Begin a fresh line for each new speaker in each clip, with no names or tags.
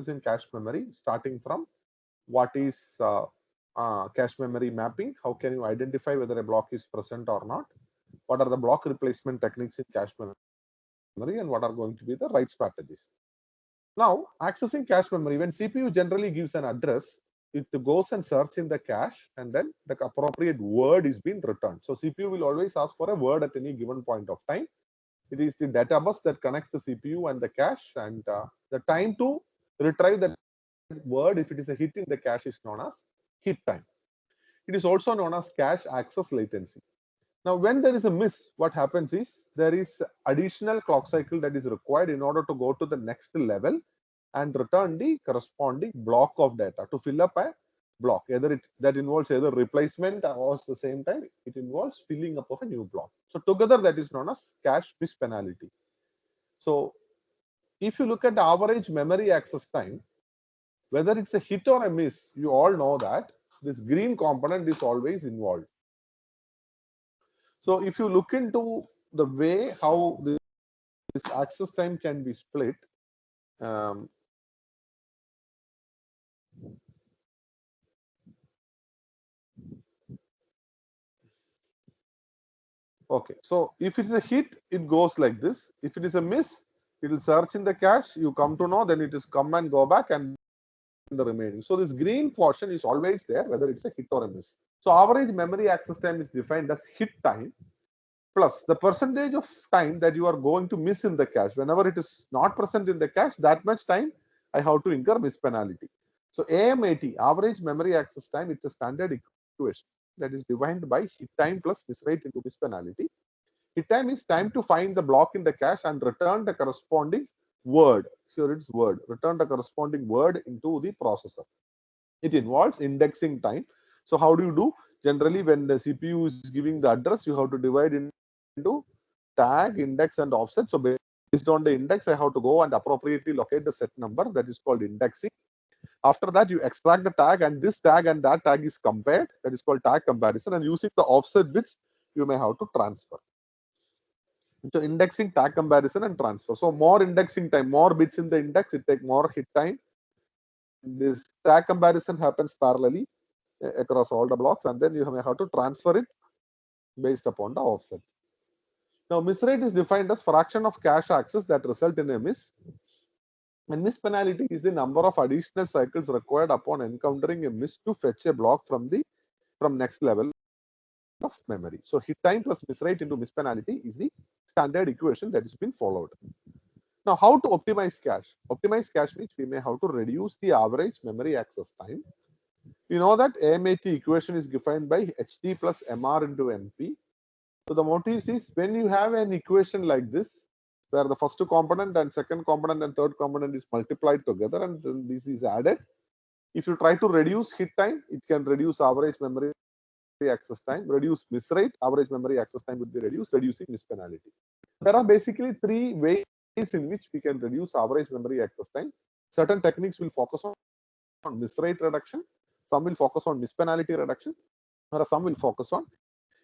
in cache memory, starting from what is cache memory mapping, how can you identify whether a block is present or not, what are the block replacement techniques in cache memory, and what are going to be the write strategies. Now, accessing cache memory, when CPU generally gives an address, it goes and search in the cache, and then the appropriate word is being returned. So CPU will always ask for a word at any given point of time. It is the data bus that connects the CPU and the cache, and the time to retrieve that word, if it is a hit in the cache, is known as hit time. It is also known as cache access latency. Now, when there is a miss, what happens is there is additional clock cycle that is required in order to go to the next level and return the corresponding block of data to fill up a block. Either that involves either replacement, or at the same time it involves filling up of a new block. So together that is known as cache miss penalty. So if you look at the average memory access time, whether it's a hit or a miss, you all know that this green component is always involved. So if you look into the way how this access time can be split, um, okay, so if it's a hit, it goes like this. If it is a miss, it will search in the cache. You come to know, then it is come and go back, and the remaining. So this green portion is always there, whether it's a hit or a miss. So average memory access time is defined as hit time plus the percentage of time that you are going to miss in the cache. Whenever it is not present in the cache, that much time I have to incur miss penalty. So AMAT, average memory access time, it's a standard equation that is defined by hit time plus miss rate into miss penalty. Hit time is time to find the block in the cache and return the corresponding word. Sure, it's word. Return the corresponding word into the processor. It involves indexing time. So how do you do? Generally, when the CPU is giving the address, you have to divide into tag, index, and offset. So based on the index, I have to go and appropriately locate the set number. That is called indexing. After that, you extract the tag, and this tag and that tag is compared. That is called tag comparison. And using the offset bits, you may have to transfer. So indexing, tag comparison, and transfer. So more indexing time, more bits in the index, it takes more hit time. This tag comparison happens parallelly across all the blocks, and then you may have to transfer it based upon the offset. Now, miss rate is defined as fraction of cache access that result in a miss. And miss penalty is the number of additional cycles required upon encountering a miss to fetch a block from next level of memory. So hit time plus miss rate into miss penalty is the standard equation that has been followed. Now, how to optimize cache? Optimize cache means we may have to reduce the average memory access time. We know that AMAT equation is defined by HT plus MR into MP. So the motive is when you have an equation like this, where the first component and second component and third component is multiplied together and then this is added. If you try to reduce hit time, it can reduce average memory access time, reduce miss rate, average memory access time would be reduced, reducing miss penalty. There are basically three ways in which we can reduce average memory access time. Certain techniques will focus on miss rate reduction, some will focus on miss penalty reduction, or some will focus on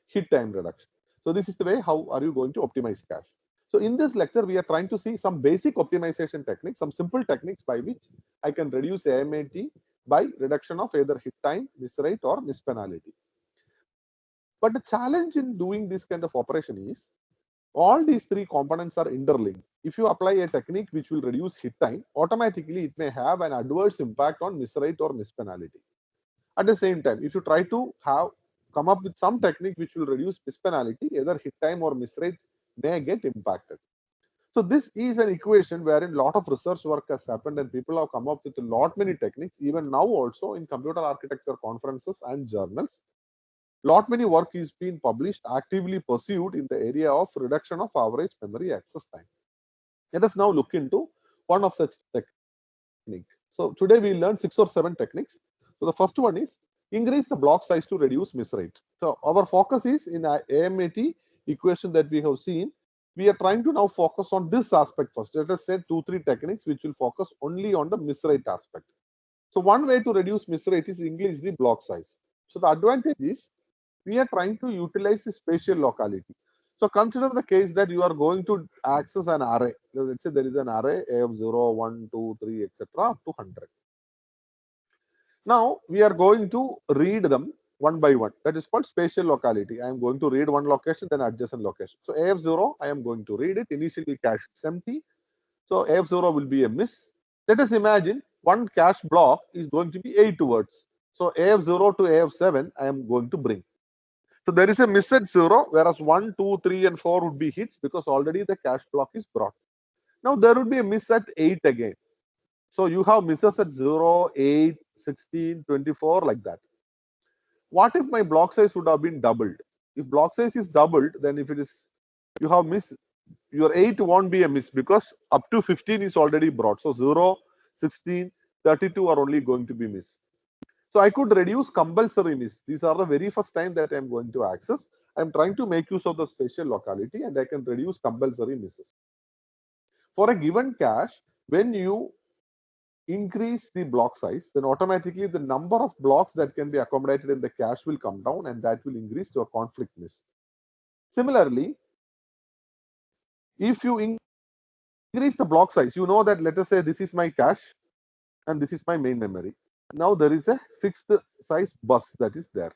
hit time reduction. So this is the way how are you going to optimize cache. So in this lecture, we are trying to see some basic optimization techniques, some simple techniques by which I can reduce AMAT by reduction of either hit time, miss rate, or miss penalty. But the challenge in doing this kind of operation is all these three components are interlinked. If you apply a technique which will reduce hit time, automatically it may have an adverse impact on miss rate or miss penalty. At the same time, if you try to come up with some technique which will reduce miss penalty, either hit time or miss rate may get impacted. So this is an equation wherein a lot of research work has happened and people have come up with a lot many techniques, even now also in computer architecture conferences and journals. Lot many work is being published, actively pursued in the area of reduction of average memory access time. Let us now look into one of such technique. So today we learned 6 or 7 techniques. So the first one is increase the block size to reduce miss rate. So our focus is in AMAT equation that we have seen. We are trying to now focus on this aspect first. Let us say 2-3 techniques which will focus only on the miss rate aspect. So one way to reduce miss rate is increase the block size. So the advantage is we are trying to utilize the spatial locality. So consider the case that you are going to access an array. Let's say there is an array A of 0, 1, 2, 3, etc. up to 100. Now we are going to read them one by one. That is called spatial locality. I am going to read one location, then adjacent location. So A of 0, I am going to read it. Initially cache is empty. So A of 0 will be a miss. Let us imagine one cache block is going to be 8 words. So A of 0 to A of 7, I am going to bring. So there is a miss at 0, whereas 1, 2, 3, and 4 would be hits because already the cache block is brought. Now there would be a miss at 8 again. So you have misses at 0, 8, 16, 24, like that. What if my block size would have been doubled? If block size is doubled, then if it is, you have miss, your 8 won't be a miss because up to 15 is already brought. So 0, 16, 32 are only going to be miss. So I could reduce compulsory miss. These are the very first time that I'm going to access. I'm trying to make use of the spatial locality and I can reduce compulsory misses. For a given cache, when you increase the block size, then automatically the number of blocks that can be accommodated in the cache will come down and that will increase your conflict miss. Similarly, if you increase the block size, you know that let us say this is my cache and this is my main memory. Now there is a fixed size bus that is there.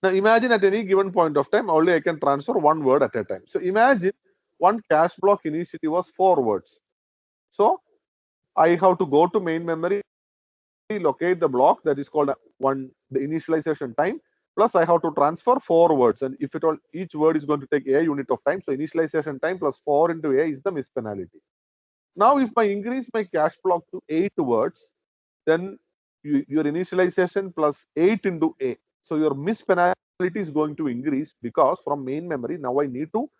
Now imagine at any given point of time, only I can transfer one word at a time. So imagine one cache block initially was 4 words. So I have to go to main memory, locate the block that is called the initialization time, plus I have to transfer 4 words, and if at all each word is going to take a unit of time, so initialization time plus 4 into a is the miss penalty. Now if I increase my cache block to 8 words, then your initialization plus 8 into a, so your miss penalty is going to increase because from main memory now I need to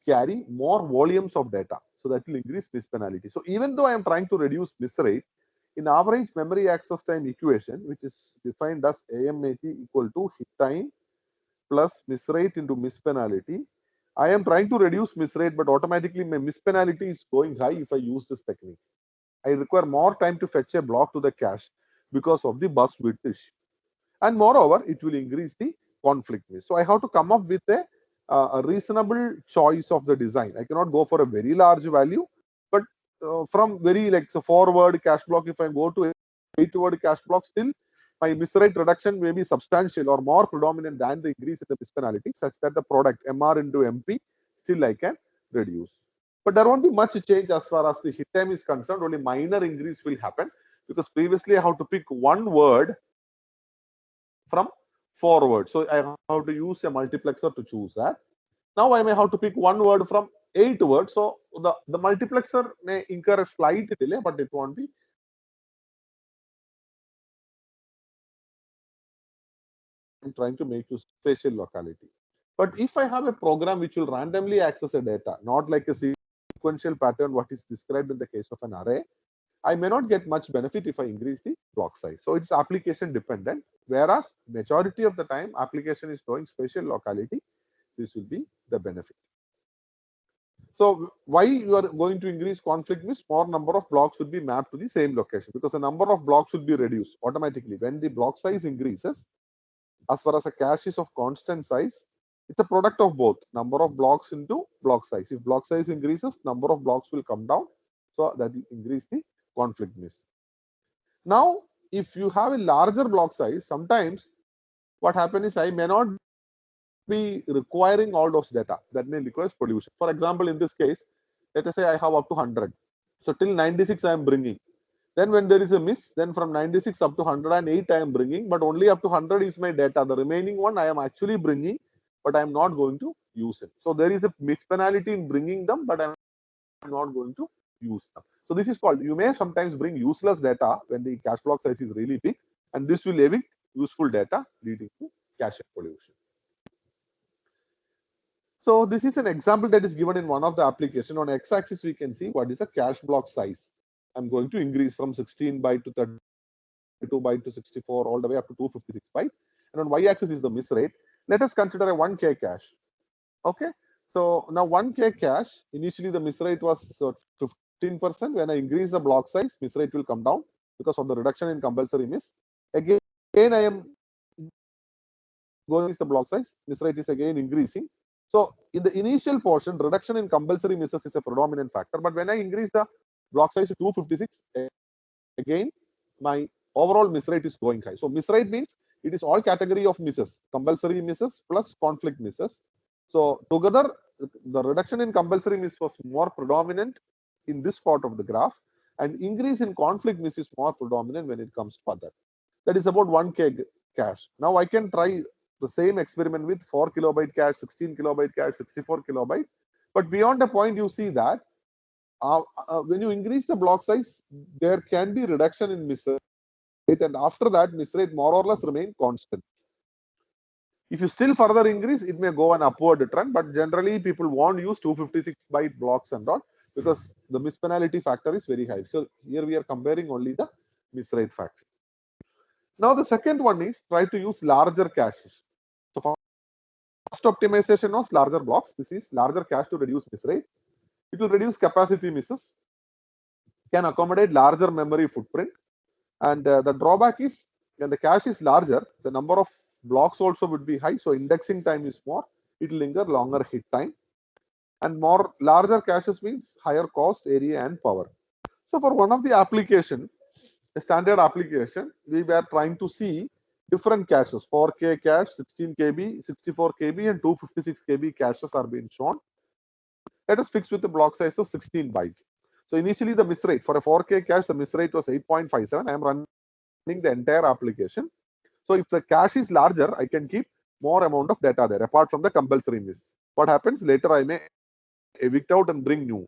carry more volumes of data, so that will increase miss penalty. So even though I am trying to reduce miss rate, in average memory access time equation, which is defined as AMAT equal to hit time plus miss rate into miss penalty, I am trying to reduce miss rate, but automatically my miss penalty is going high if I use this technique. I require more time to fetch a block to the cache because of the bus width issue. And moreover, it will increase the conflict miss. So I have to come up with a reasonable choice of the design. I cannot go for a very large value, but from very like so 4 word cache block, if I go to 8 word cache block, still my miss rate reduction may be substantial or more predominant than the increase in the miss penalty, such that the product MR into MP still I can reduce. But there won't be much change as far as the hit time is concerned. Only minor increase will happen because previously I have to pick one word from 4 words. So I have to use a multiplexer to choose that. Now I may have to pick one word from 8 words. So the multiplexer may incur a slight delay, but it won't be. I'm trying to make use spatial locality. But if I have a program which will randomly access a data, not like a sequential pattern, what is described in the case of an array, I may not get much benefit if I increase the block size. So it's application dependent, whereas majority of the time application is knowing spatial locality, this will be the benefit. So why you are going to increase conflict means more number of blocks would be mapped to the same location because the number of blocks would be reduced automatically. When the block size increases, as far as a cache is of constant size, it's a product of both number of blocks into block size. If block size increases, number of blocks will come down. So that will increase the conflict miss. Now, if you have a larger block size, sometimes what happens is I may not be requiring all those data. That may require pollution. For example, in this case, let us say I have up to 100. So till 96 I am bringing. Then when there is a miss, then from 96 up to 108 I am bringing, but only up to 100 is my data. The remaining one I am actually bringing, but I am not going to use it. So there is a miss penalty in bringing them, but I am not going to use them. So this is called, you may sometimes bring useless data when the cache block size is really big, and this will evict useful data leading to cache pollution. So this is an example that is given in one of the application. On x-axis, we can see what is the cache block size. I'm going to increase from 16 byte to 32 byte to 64 all the way up to 256 byte. And on y-axis is the miss rate. Let us consider a 1K cache. Okay. So now 1K cache, initially the miss rate was 15%. When I increase the block size, miss rate will come down because of the reduction in compulsory miss. Again I am going to the block size, miss rate is again increasing. So in the initial portion, reduction in compulsory misses is a predominant factor. But when I increase the block size to 256, again, my overall miss rate is going high. So miss rate means it is all category of misses, compulsory misses plus conflict misses. So together, the reduction in compulsory miss was more predominant in this part of the graph, and increase in conflict miss is more predominant when it comes to other. That is about 1K cache. Now I can try the same experiment with 4 kilobyte cache, 16 kilobyte cache, 64 kilobyte. But beyond a point, you see that when you increase the block size, there can be reduction in miss rate, and after that, miss rate more or less remain constant. If you still further increase, it may go an upward trend, but generally people won't use 256 byte blocks and all because the miss penalty factor is very high. So here we are comparing only the miss rate factor. Now the second one is try to use larger caches. So first optimization was larger blocks. This is larger cache to reduce miss rate. It will reduce capacity misses, can accommodate larger memory footprint. And the drawback is when the cache is larger, the number of blocks also would be high. So indexing time is more. It will linger longer hit time. And more larger caches means higher cost, area, and power. So for one of the application, a standard application, we were trying to see different caches, 4K cache, 16 KB, 64 KB, and 256 KB caches are being shown. Let us fix with the block size of 16 bytes. So initially the miss rate for a 4K cache, the miss rate was 8.57. I am running the entire application. So if the cache is larger, I can keep more amount of data there apart from the compulsory miss. What happens later, I may evict out and bring new.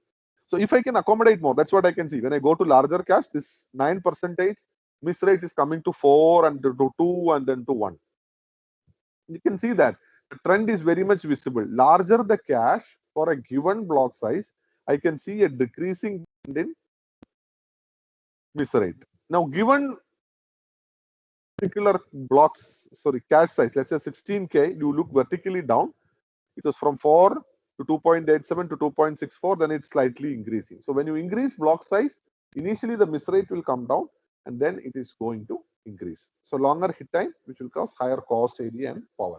So if I can accommodate more, that's what I can see. When I go to larger cache, this 9% miss rate is coming to 4 and to 2 and then to 1. You can see that the trend is very much visible. Larger the cache for a given block size, I can see a decreasing trend in miss rate. Now, given particular blocks, sorry, cache size, let's say 16K, you look vertically down. It was from 4 to 2.87 to 2.64, then it's slightly increasing. So when you increase block size, initially the miss rate will come down and then it is going to increase. So longer hit time, which will cause higher cost, area, and power.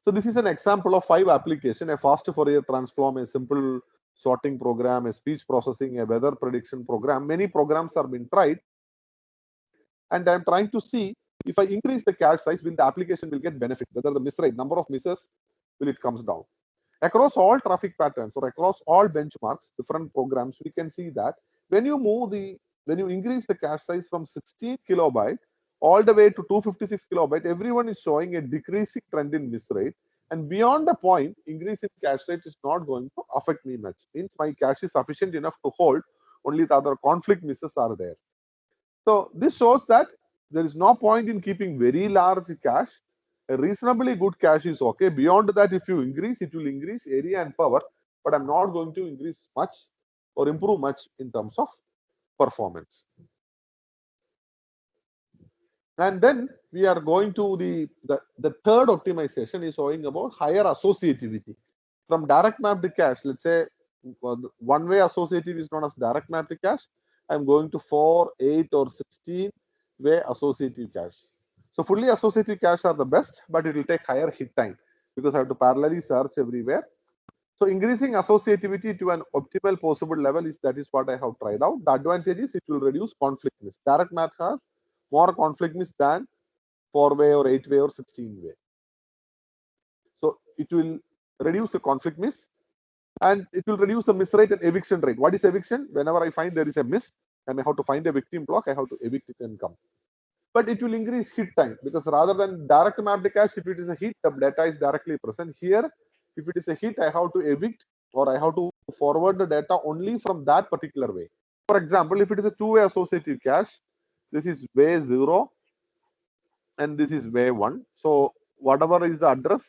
So this is an example of 5 applications: a fast Fourier transform, a simple sorting program, a speech processing, a weather prediction program. Many programs are being tried. And I'm trying to see if I increase the cache size, will the application will get benefit, whether the miss rate, number of misses, will it comes down. Across all traffic patterns or across all benchmarks, different programs, we can see that when you increase the cache size from 16 kilobyte all the way to 256 kilobyte, everyone is showing a decreasing trend in miss rate. And beyond the point, increase in cache rate is not going to affect me much. Means my cache is sufficient enough to hold, only the other conflict misses are there. So this shows that there is no point in keeping very large cache. A reasonably good cache is okay. Beyond that, if you increase, it will increase area and power, but I'm not going to increase much or improve much in terms of performance. And then we are going to the third optimization is showing about higher associativity. From direct mapped cache, let's say one-way associative is known as direct mapped cache. I'm going to 4, 8, or 16-way associative cache. So fully associative cache are the best, but it will take higher hit time because I have to parallelly search everywhere. So increasing associativity to an optimal possible level is what I have tried out. The advantage is it will reduce conflict miss. Direct math has more conflict miss than 4-way or 8-way or 16-way. So it will reduce the conflict miss and it will reduce the miss rate and eviction rate. What is eviction? Whenever I find there is a miss, I may have to find a victim block, I have to evict it and come. But it will increase hit time because rather than direct mapped cache, if it is a hit, the data is directly present. Here, if it is a hit, I have to evict or I have to forward the data only from that particular way. For example, if it is a 2-way associative cache, this is way 0 and this is way 1. So whatever is the address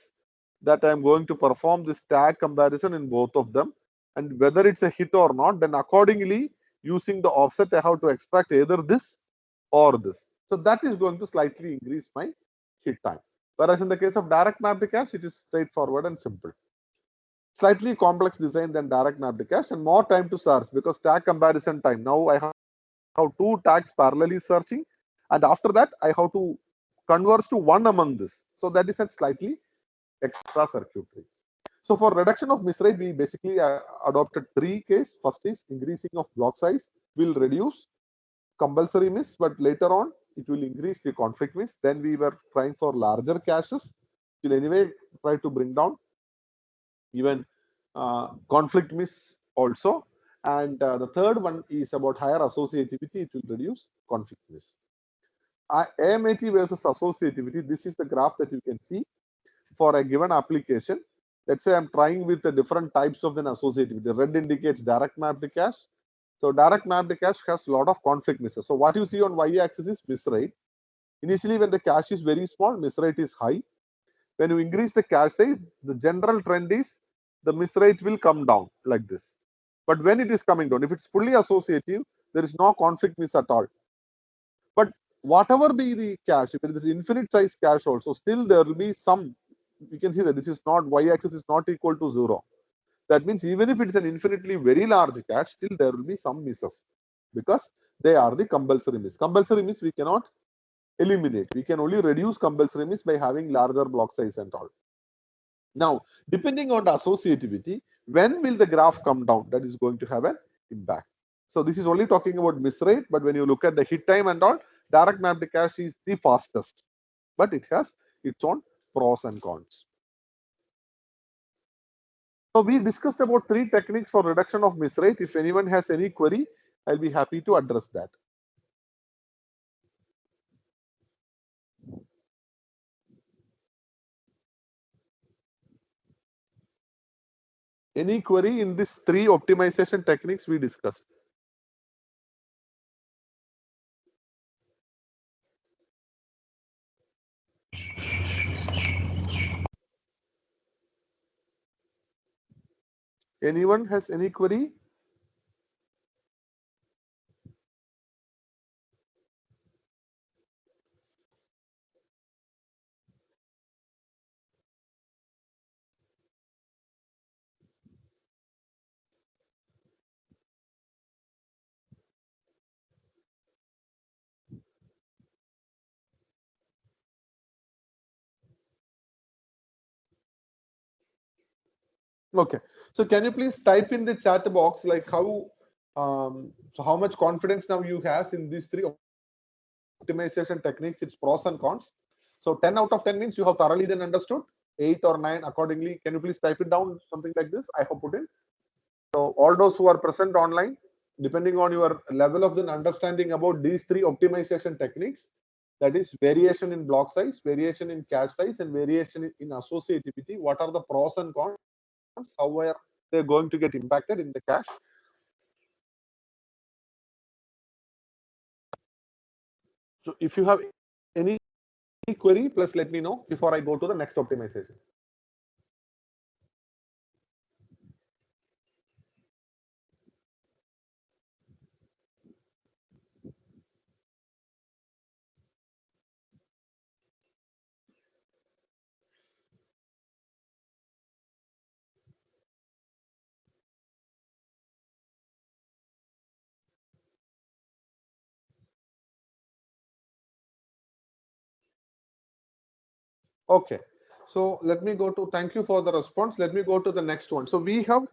that I am going to perform this tag comparison in both of them, and whether it's a hit or not, then accordingly using the offset, I have to extract either this or this. So that is going to slightly increase my hit time. Whereas in the case of direct mapped cache, it is straightforward and simple. Slightly complex design than direct mapped cache and more time to search because tag comparison time. Now I have 2 tags parallelly searching, and after that I have to converge to one among this. So that is a slightly extra circuitry. So for reduction of miss rate, we basically adopted three cases. First is increasing of block size will reduce compulsory miss, but later on it will increase the conflict miss. Then we were trying for larger caches, will anyway try to bring down even conflict miss also. And the third one is about higher associativity, it will reduce conflict miss. AMAT versus associativity, this is the graph that you can see for a given application. Let's say I'm trying with the different types of an associativity. The red indicates direct mapped cache. So direct mapped cache has a lot of conflict misses. So what you see on y-axis is miss rate. Initially, when the cache is very small, miss rate is high. When you increase the cache size, the general trend is the miss rate will come down like this. But when it is coming down, if it's fully associative, there is no conflict miss at all. But whatever be the cache, if it is infinite size cache also, still there will be some, you can see that this is not, y-axis is not equal to 0. That means even if it is an infinitely very large cache, still there will be some misses because they are the compulsory miss. Compulsory miss we cannot eliminate. We can only reduce compulsory miss by having larger block size and all. Now, depending on the associativity, when will the graph come down? That is going to have an impact. So this is only talking about miss rate, but when you look at the hit time and all, direct mapped cache is the fastest, but it has its own pros and cons. So we discussed about three techniques for reduction of miss rate. If anyone has any query, I'll be happy to address that. Any query in these three optimization techniques we discussed? Anyone has any query? Okay. So can you please type in the chat box like how so how much confidence now you have in these three optimization techniques, its pros and cons. So 10 out of 10 means you have thoroughly then understood. 8 or 9 accordingly. Can you please type it down something like this? I have put in. So all those who are present online, depending on your level of the understanding about these three optimization techniques, that is variation in block size, variation in cache size, and variation in associativity. What are the pros and cons? How are they going to get impacted in the cache? So if you have any query, please let me know before I go to the next optimization. Okay, so let me go to, thank you for the response. Let me go to the next one. So we have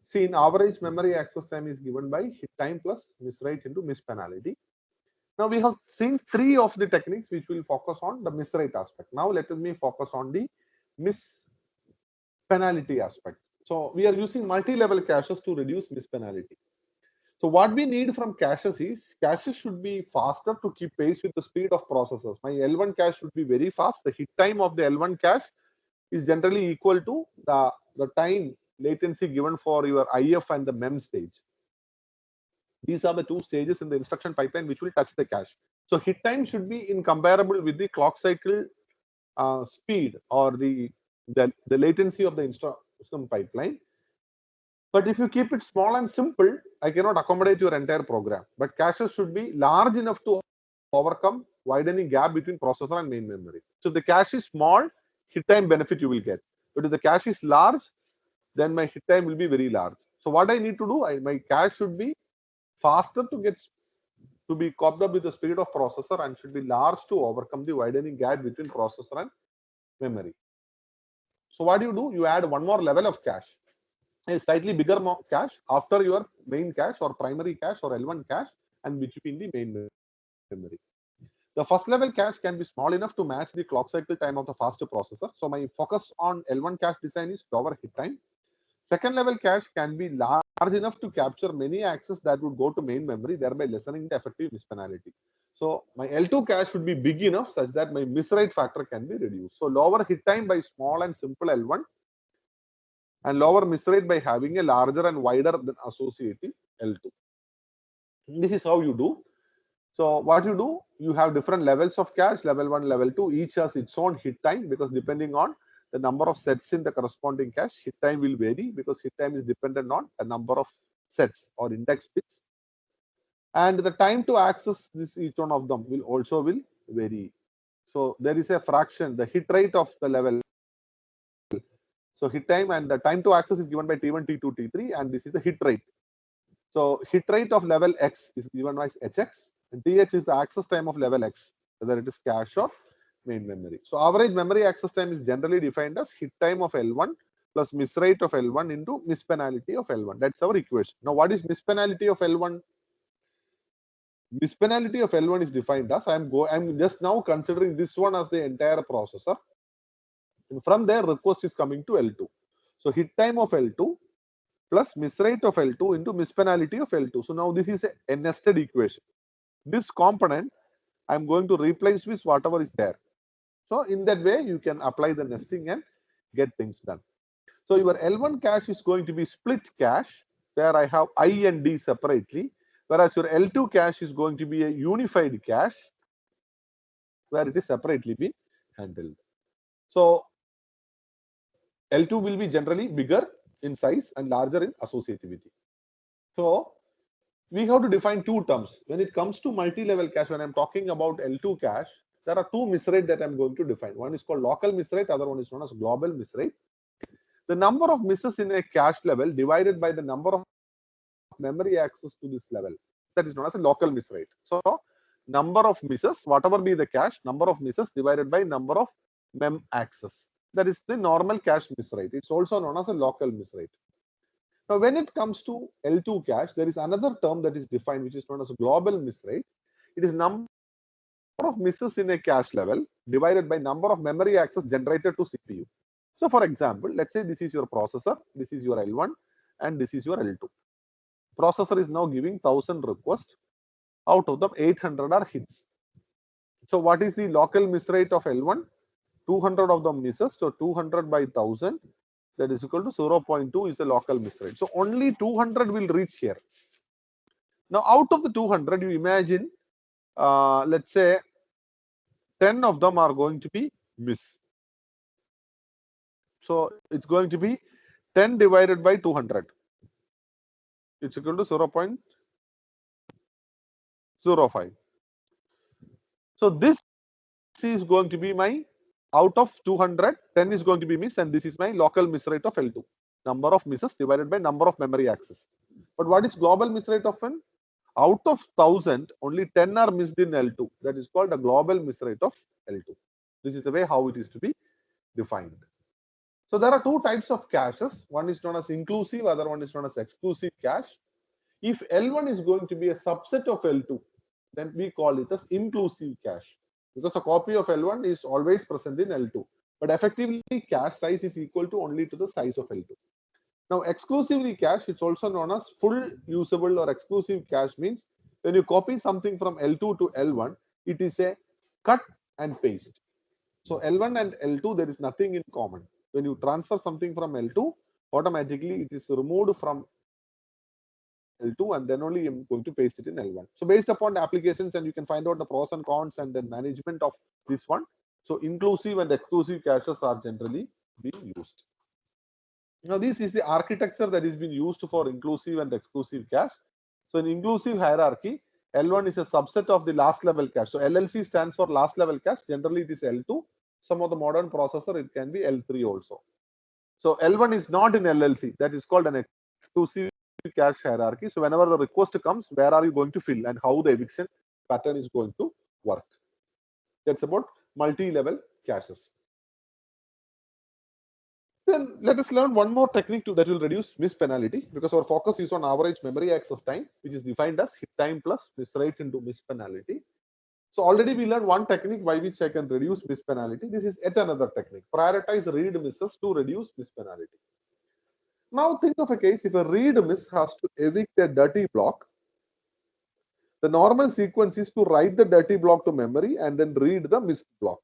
seen average memory access time is given by hit time plus miss rate into miss penalty. Now we have seen three of the techniques which will focus on the miss rate aspect. Now let me focus on the miss penalty aspect. So we are using multi-level caches to reduce miss penalty. So what we need from caches is caches should be faster to keep pace with the speed of processors. My L1 cache should be very fast. The hit time of the L1 cache is generally equal to the time latency given for your IF and the MEM stage. These are the two stages in the instruction pipeline which will touch the cache. So hit time should be in comparable with the clock cycle speed or the latency of the instruction pipeline. But if you keep it small and simple, I cannot accommodate your entire program. But caches should be large enough to overcome widening gap between processor and main memory. So if the cache is small, hit time benefit you will get. But if the cache is large, then my hit time will be very large. So what I need to do, my cache should be faster to be caught up with the speed of processor and should be large to overcome the widening gap between processor and memory. So what do? You add one more level of cache, a slightly bigger cache after your main cache or primary cache or L1 cache and between the main memory. The first level cache can be small enough to match the clock cycle time of the faster processor. So my focus on L1 cache design is lower hit time. Second level cache can be large enough to capture many access that would go to main memory, thereby lessening the effective miss penalty. So my L2 cache should be big enough such that my miss rate factor can be reduced. So lower hit time by small and simple L1 and lower miss rate by having a larger and wider than associative L2. This is how you do. So what you do, you have different levels of cache, level 1, level 2, each has its own hit time because depending on the number of sets in the corresponding cache, hit time will vary because hit time is dependent on a number of sets or index bits. And the time to access this each one of them will vary. So there is a fraction, the hit rate of the level. So hit time and the time to access is given by T1, T2, T3, and this is the hit rate. So hit rate of level X is given as Hx, and Th is the access time of level X, whether it is cache or main memory. So average memory access time is generally defined as hit time of L1 plus miss rate of L1 into miss penalty of L1. That's our equation. Now what is miss penalty of L1? Miss penalty of L1 is defined as I'm just now considering this one as the entire processor. And from there, request is coming to L2. So hit time of L2 plus miss rate of L2 into miss penalty of L2. So now this is a nested equation. This component I'm going to replace with whatever is there. So in that way, you can apply the nesting and get things done. So your L1 cache is going to be split cache, where I have I and D separately, whereas your L2 cache is going to be a unified cache, where it is separately be handled. So L2 will be generally bigger in size and larger in associativity. So we have to define two terms. When it comes to multi-level cache, when I'm talking about L2 cache, there are two miss rate that I'm going to define. One is called local miss rate, other one is known as global miss rate. The number of misses in a cache level divided by the number of memory access to this level, that is known as a local miss rate. So number of misses, whatever be the cache, number of misses divided by number of mem access. That is the normal cache miss rate. It's also known as a local miss rate. Now, when it comes to L2 cache, there is another term that is defined, which is known as global miss rate. It is number of misses in a cache level divided by number of memory access generated to CPU. So, for example, let's say this is your processor, this is your L1, and this is your L2. Processor is now giving 1000 requests. Out of them, 800 are hits. So, what is the local miss rate of L1? 200 of them misses. So, 200 by 1000. That is equal to 0.2 is the local miss rate. So only 200 will reach here. Now out of the 200, you imagine, let's say 10 of them are going to be miss. So it's going to be 10 divided by 200. It's equal to 0.05. So this is going to be my, out of 200, 10 is going to be miss, and this is my local miss rate of L2. Number of misses divided by number of memory access. But what is global miss rate of N? Out of 1000, only 10 are missed in L2. That is called a global miss rate of L2. This is the way how it is to be defined. So there are two types of caches. One is known as inclusive, other one is known as exclusive cache. If L1 is going to be a subset of L2, then we call it as inclusive cache, because a copy of L1 is always present in L2. But effectively, cache size is equal to only to the size of L2. Now, exclusively cache, it's also known as full usable or exclusive cache, means when you copy something from L2 to L1, it is a cut and paste. So L1 and L2, there is nothing in common. When you transfer something from L2, automatically it is removed from L2 and then only I'm going to paste it in L1. So based upon the applications, and you can find out the pros and cons and then management of this one. So inclusive and exclusive caches are generally being used. Now this is the architecture that is being used for inclusive and exclusive cache. So in inclusive hierarchy, L1 is a subset of the last level cache. So LLC stands for last level cache. Generally it is L2. Some of the modern processor, it can be L3 also. So L1 is not in LLC. That is called an exclusive cache hierarchy. So whenever the request comes, where are you going to fill and how the eviction pattern is going to work. That's about multi-level caches. Then let us learn one more technique that will reduce miss penalty, because our focus is on average memory access time, which is defined as hit time plus miss rate into miss penalty. So already we learned one technique by which I can reduce miss penalty. This is yet another technique. Prioritize read misses to reduce miss penalty. Now think of a case if a read miss has to evict a dirty block. The normal sequence is to write the dirty block to memory and then read the missed block.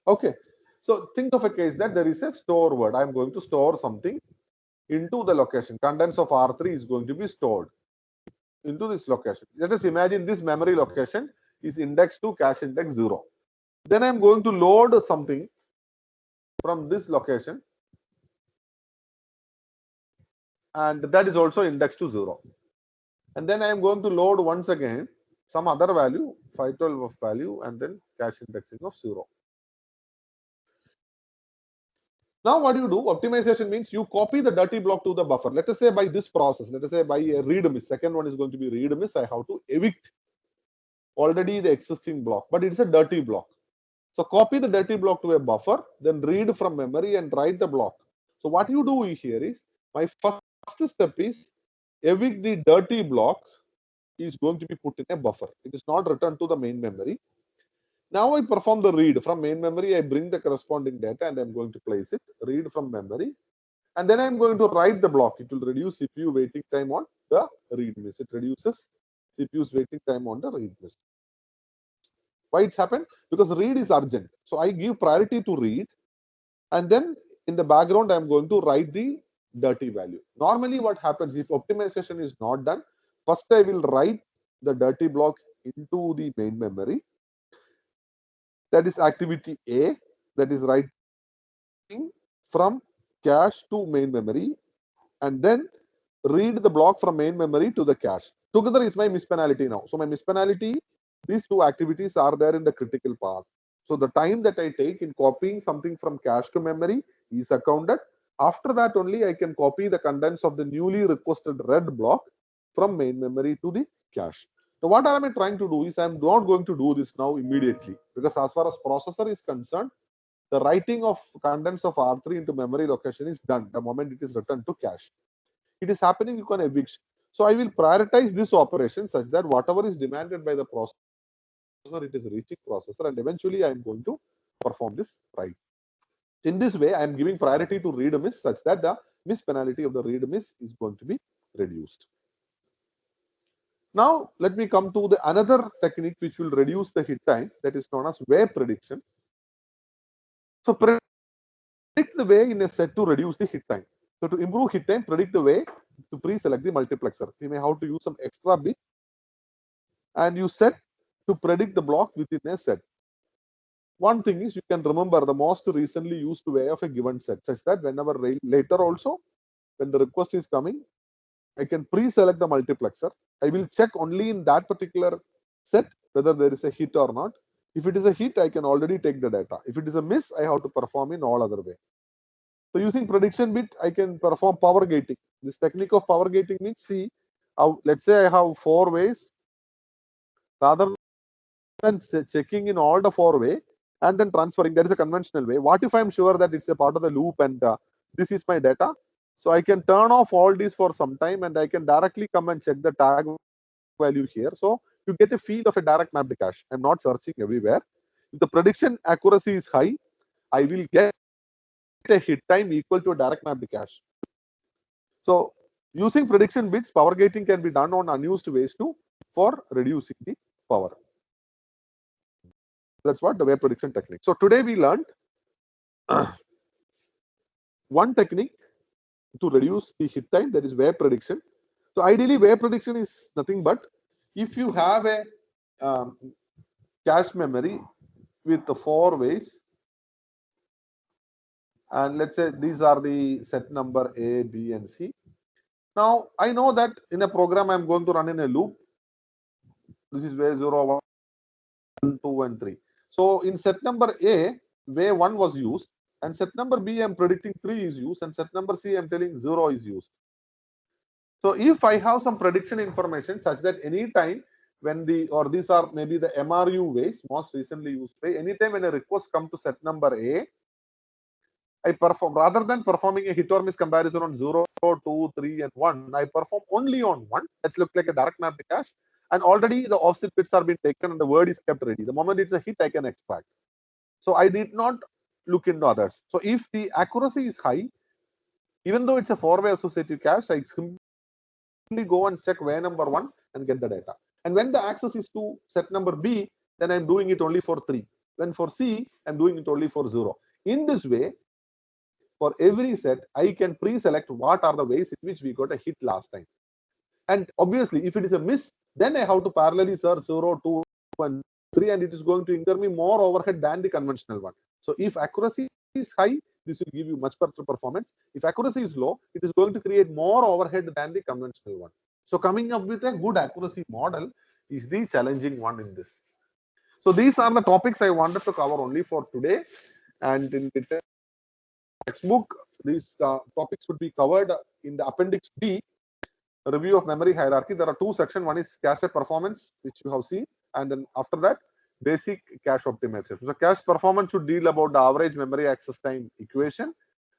Okay. So think of a case that there is a store word. I'm going to store something into the location. Contents of R3 is going to be stored into this location. Let us imagine this memory location is indexed to cache index 0. Then I'm going to load something from this location, and that is also indexed to 0. And then I am going to load once again some other value, 512 of value, and then cache indexing of 0. Now what do you do? Optimization means you copy the dirty block to the buffer. Let us say by this process, let us say by a read miss. Second one is going to be read miss. I have to evict already the existing block, but it's a dirty block. So copy the dirty block to a buffer, then read from memory and write the block. So what you do here is, my first step is evict the dirty block is going to be put in a buffer. It is not returned to the main memory. Now I perform the read from main memory. I bring the corresponding data and I'm going to place it, read from memory. And then I'm going to write the block. It will reduce CPU waiting time on the read miss. It reduces CPU's waiting time on the read miss. Why it's happened? Because read is urgent. So I give priority to read. And then in the background, I'm going to write the dirty value. Normally what happens if optimization is not done, first I will write the dirty block into the main memory. That is activity A, that is writing from cache to main memory, and then read the block from main memory to the cache. Together is my miss penalty now. So my miss penalty, these two activities are there in the critical path. So the time that I take in copying something from cache to memory is accounted. After that only I can copy the contents of the newly requested read block from main memory to the cache. So what am I trying to do is I'm not going to do this now immediately, because as far as processor is concerned, the writing of contents of R3 into memory location is done the moment it is returned to cache. It is happening on eviction. So I will prioritize this operation such that whatever is demanded by the processor, it is reaching processor, and eventually I am going to perform this write. In this way, I am giving priority to read miss such that the miss penalty of the read miss is going to be reduced. Now let me come to the another technique which will reduce the hit time, that is known as way prediction. So predict the way in a set to reduce the hit time. So to improve hit time, predict the way to pre-select the multiplexer. You may have to use some extra bit, and you set to predict the block within a set. One thing is you can remember the most recently used way of a given set, such that whenever later also, when the request is coming, I can pre-select the multiplexer. I will check only in that particular set whether there is a hit or not. If it is a hit, I can already take the data. If it is a miss, I have to perform in all other way. So using prediction bit, I can perform power gating. This technique of power gating means, see, let's say I have 4 ways. Rather than checking in all the 4 way and then transferring, that is a conventional way. What if I'm sure that it's a part of the loop and this is my data? So I can turn off all these for some time and I can directly come and check the tag value here. So you get a feel of a direct mapped cache. I'm not searching everywhere. If the prediction accuracy is high, I will get a hit time equal to a direct mapped cache. So using prediction bits, power gating can be done on unused ways too for reducing the power. That's what the way prediction technique. So today we learned one technique to reduce the hit time, that is way prediction. So ideally, way prediction is nothing but if you have a cache memory with the 4 ways, and let's say these are the set number A, B, and C. Now I know that in a program I'm going to run in a loop. This is way 0, 1, 2, and 3. So in set number A, way 1 was used, and set number B I'm predicting 3 is used, and set number C I'm telling 0 is used. So if I have some prediction information such that any time when these are maybe the MRU ways, most recently used way, anytime when a request come to set number A, I perform, rather than performing a hit or miss comparison on 0, 2, 3, and 1, I perform only on 1. That looks like a direct map to cache. And already the offset bits are being taken and the word is kept ready. The moment it's a hit, I can extract. So I did not look into others. So if the accuracy is high, even though it's a 4-way associative cache, I simply go and check way number 1 and get the data. And when the access is to set number B, then I'm doing it only for 3. When for C, I'm doing it only for 0. In this way, for every set, I can pre-select what are the ways in which we got a hit last time. And obviously, if it is a miss, then I have to parallelly search 0, 2, and 3, and it is going to incur me more overhead than the conventional one. So if accuracy is high, this will give you much better performance. If accuracy is low, it is going to create more overhead than the conventional one. So coming up with a good accuracy model is the challenging one in this. So these are the topics I wanted to cover only for today. And in the textbook, these topics would be covered in the appendix B, review of memory hierarchy. There are two sections. One is cache performance, which you have seen, and then after that, basic cache optimization. So cache performance should deal about the average memory access time equation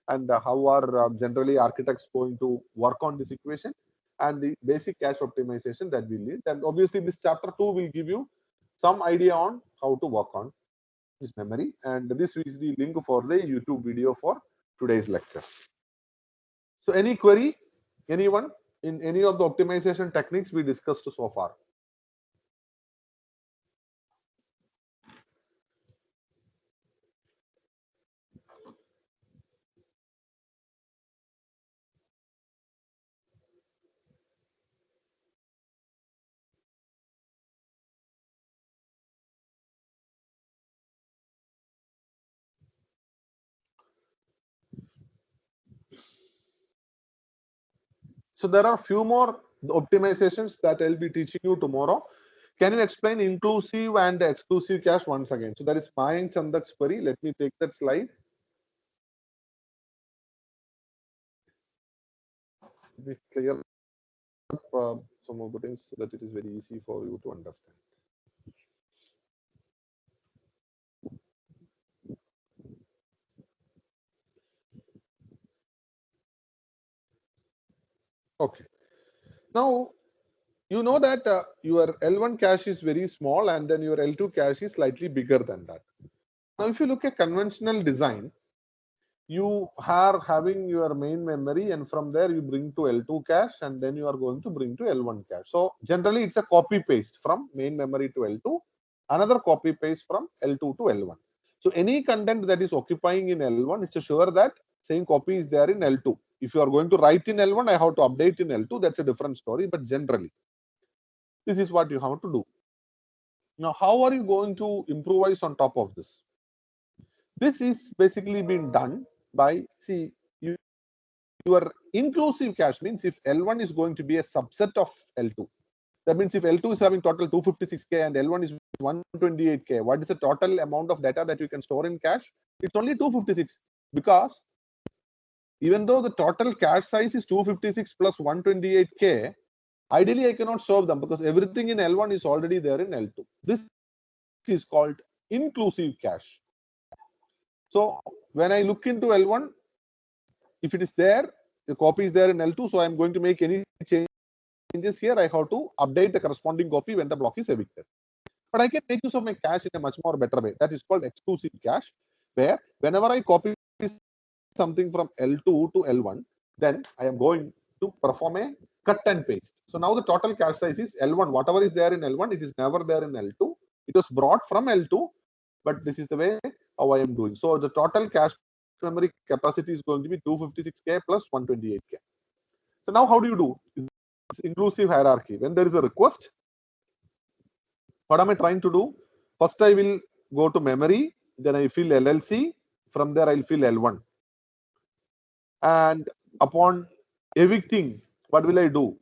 and how are generally architects going to work on this equation, and the basic cache optimization that we need. And obviously, this chapter 2 will give you some idea on how to work on this memory. And this is the link for the YouTube video for today's lecture. So any query, anyone in any of the optimization techniques we discussed so far? So there are few more optimizations that I'll be teaching you tomorrow. Can you explain inclusive and exclusive cache once again? So that is Mayank Chandak's query. Let me take that slide. Be clear some of the things so that it is very easy for you to understand. Okay. Now you know that your L1 cache is very small and then your L2 cache is slightly bigger than that. Now if you look at conventional design, you are having your main memory and from there you bring to L2 cache and then you are going to bring to L1 cache. So generally it's a copy paste from main memory to L2, another copy paste from L2 to L1. So any content that is occupying in L1, it's sure that same copy is there in L2. If you are going to write in L1, I have to update in L2. That's a different story, but generally this is what you have to do. Now, how are you going to improvise on top of this? This is basically being done by, see, your inclusive cache means if L1 is going to be a subset of L2. That means if L2 is having total 256K and L1 is 128K, what is the total amount of data that you can store in cache? It's only 256, because even though the total cache size is 256 plus 128K, ideally I cannot serve them because everything in L1 is already there in L2. This is called inclusive cache. So when I look into L1, if it is there, the copy is there in L2, so I'm going to make any changes here. I have to update the corresponding copy when the block is evicted. But I can make use of my cache in a much more better way. That is called exclusive cache, where whenever I copy something from L2 to L1, then I am going to perform a cut and paste. So now the total cache size is L1. Whatever is there in L1, it is never there in L2. It was brought from L2, but this is the way how I am doing. So the total cache memory capacity is going to be 256K plus 128K. So now how do you do? It's inclusive hierarchy. When there is a request, what am I trying to do? First, I will go to memory, then I fill LLC. From there, I'll fill L1. And upon evicting, what will I do?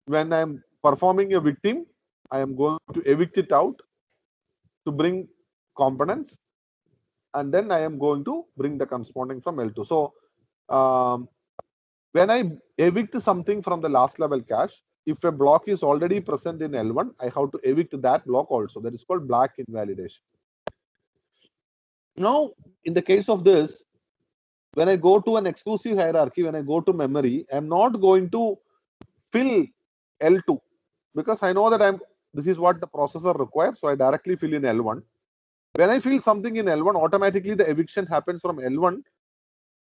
When I'm performing a victim, I am going to evict it out to bring components, and then I am going to bring the corresponding from L2. So when I evict something from the last level cache, if a block is already present in L1, I have to evict that block also. That is called block invalidation. Now, in the case of this, when I go to an exclusive hierarchy, when I go to memory, I'm not going to fill L2 because I know that this is what the processor requires. So I directly fill in L1. When I fill something in L1, automatically the eviction happens from L1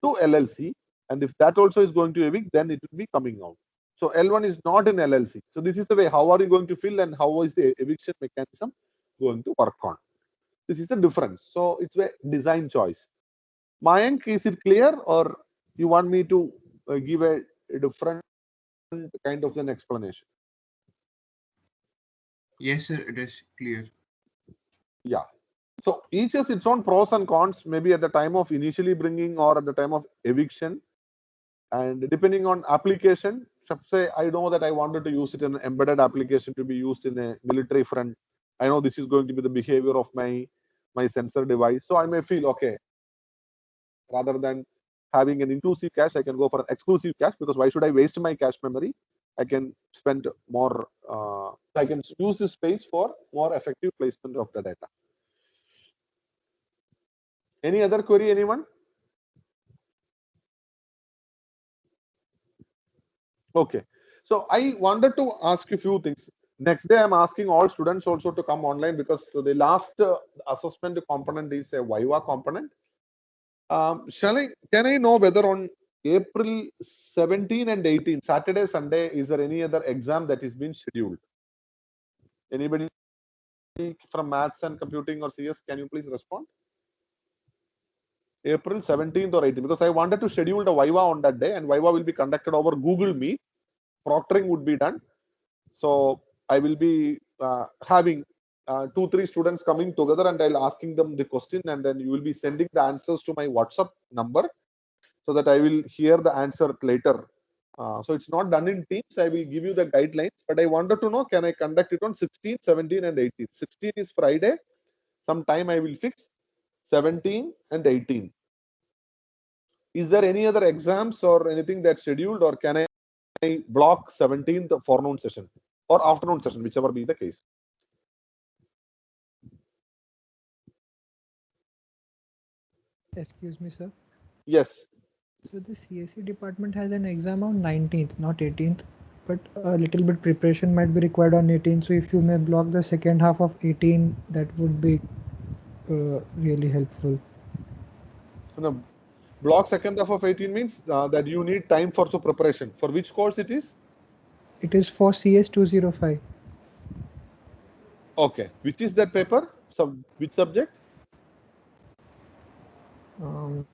to LLC. And if that also is going to evict, then it will be coming out. So L1 is not in LLC. So this is the way, how are you going to fill and how is the eviction mechanism going to work on? This is the difference. So it's a design choice. Mayank, is it clear or you want me to give a different kind of an explanation?
Yes, sir, it is clear.
Yeah. So each has its own pros and cons, maybe at the time of initially bringing or at the time of eviction. And depending on application, say I know that I wanted to use it in an embedded application to be used in a military front. I know this is going to be the behavior of my sensor device. So I may feel, okay, rather than having an inclusive cache, I can go for an exclusive cache because why should I waste my cache memory? I can spend more, I can use this space for more effective placement of the data. Any other query, anyone? Okay. So I wanted to ask you a few things. Next day, I'm asking all students also to come online because the last assessment component is a Viva component. Can I know whether on April 17 and 18, Saturday, Sunday, is there any other exam that is being scheduled? Anybody from maths and computing or CS, can you please respond? April 17th or 18th, because I wanted to schedule the Viva on that day and Viva will be conducted over Google Meet. Proctoring would be done. So I will be having 2-3 students coming together and I'll asking them the question and then you will be sending the answers to my WhatsApp number so that I will hear the answer later. So it's not done in Teams. I will give you the guidelines, but I wanted to know, can I conduct it on 16, 17 and 18? 16 is Friday. Some time I will fix. 17 and 18. Is there any other exams or anything that's scheduled or can I block 17th forenoon session or afternoon session, whichever be the case?
Excuse me, sir.
Yes.
So the CSE department has an exam on 19th, not 18th, but a little bit preparation might be required on 18th. So if you may block the second half of 18, that would be really helpful.
No, block second half of 18 means that you need time for the preparation. For which course it is?
It is for CS 205.
Okay. Which is that paper? Which subject?
Um,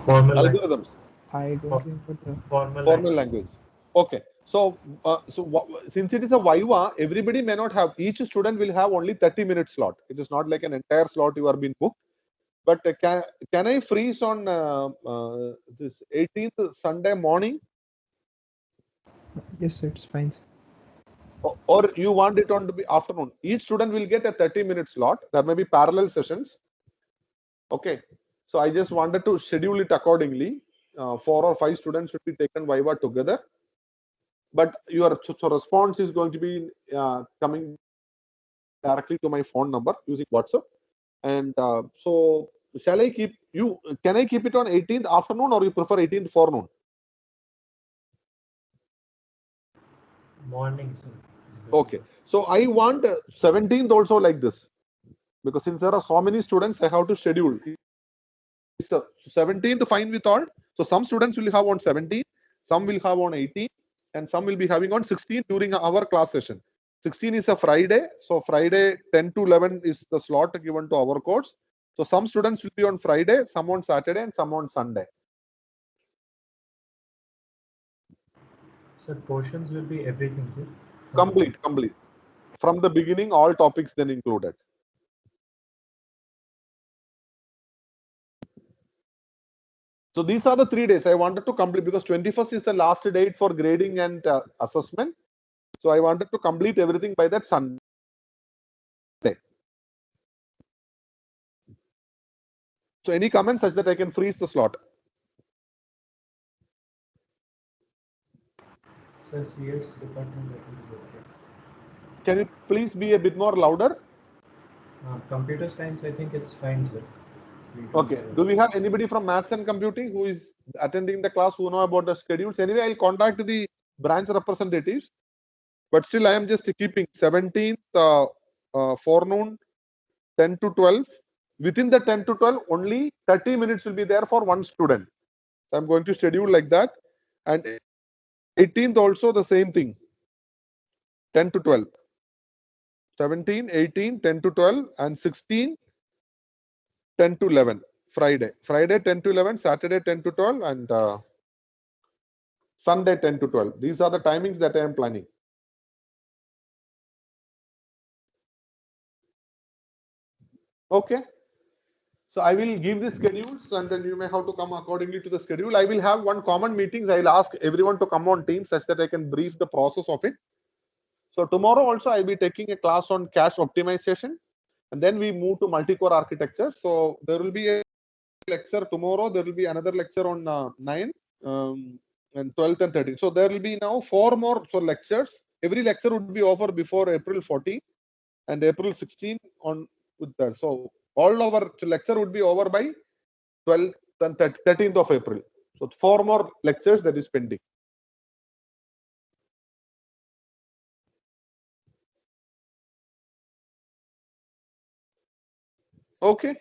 Formal language.
Algorithms.
I don't remember the.
Formal
Formal
language.
language. Okay. So, since it is a Viva, everybody may not have, each student will have only 30-minute slot. It is not like an entire slot you are being booked. But can I freeze on this 18th Sunday morning?
Yes, sir, it's fine, sir.
Or you want it on to be afternoon? Each student will get a 30-minute slot. There may be parallel sessions. Okay. So I just wanted to schedule it accordingly. 4 or 5 students should be taken Viva together. But your response is going to be coming directly to my phone number using WhatsApp. And so shall I keep you? Can I keep it on 18th afternoon or you prefer 18th forenoon?
Morning, sir.
Okay. So I want 17th also like this because since there are so many students, I have to schedule. Is the 17th fine with all? So some students will have on 17th, some will have on 18th, and some will be having on 16th during our class session. 16 is a Friday, so Friday 10 to 11 is the slot given to our course. So some students will be on Friday, some on Saturday, and some on Sunday.
Sir, portions will be everything, sir.
Complete. From the beginning, all topics then included. So these are the 3 days I wanted to complete because 21st is the last date for grading and assessment. So I wanted to complete everything by that Sunday. So any comments such that I can freeze the slot?
Sir, CS department, I think is okay.
Can you please be a bit more louder?
Computer science, I think it's fine, sir.
Okay. Do we have anybody from maths and computing who is attending the class who know about the schedules? Anyway, I'll contact the branch representatives. But still, I am just keeping 17th forenoon 10 to 12. Within the 10 to 12, only 30 minutes will be there for one student. So I'm going to schedule like that. And 18th also the same thing. 10 to 12. 17, 18, 10 to 12, and 16, 10 to 11. Friday. Friday 10 to 11, Saturday 10 to 12, and Sunday 10 to 12. These are the timings that I am planning. Okay. So I will give the schedules and then you may have to come accordingly to the schedule. I will have one common meetings. I will ask everyone to come on Teams such that I can brief the process of it. So tomorrow also I will be taking a class on cache optimization, and then we move to multi-core architecture. So there will be a lecture tomorrow. There will be another lecture on 9th and 12th and 13th. So there will be now 4 more lectures. Every lecture would be over before April 14 and April 16 on with that. So all our lecture would be over by 12th and 13th of April. So 4 more lectures that is pending. Okay.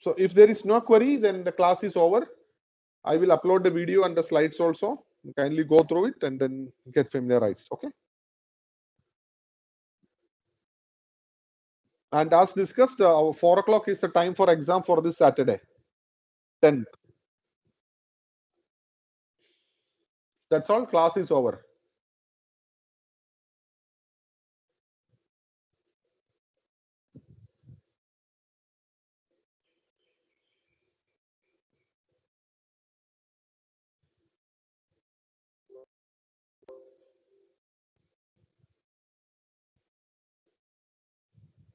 So if there is no query, then the class is over. I will upload the video and the slides also. Kindly go through it and then get familiarized. Okay. And as discussed, 4 o'clock is the time for exam for this Saturday, 10th. That's all. Class is over.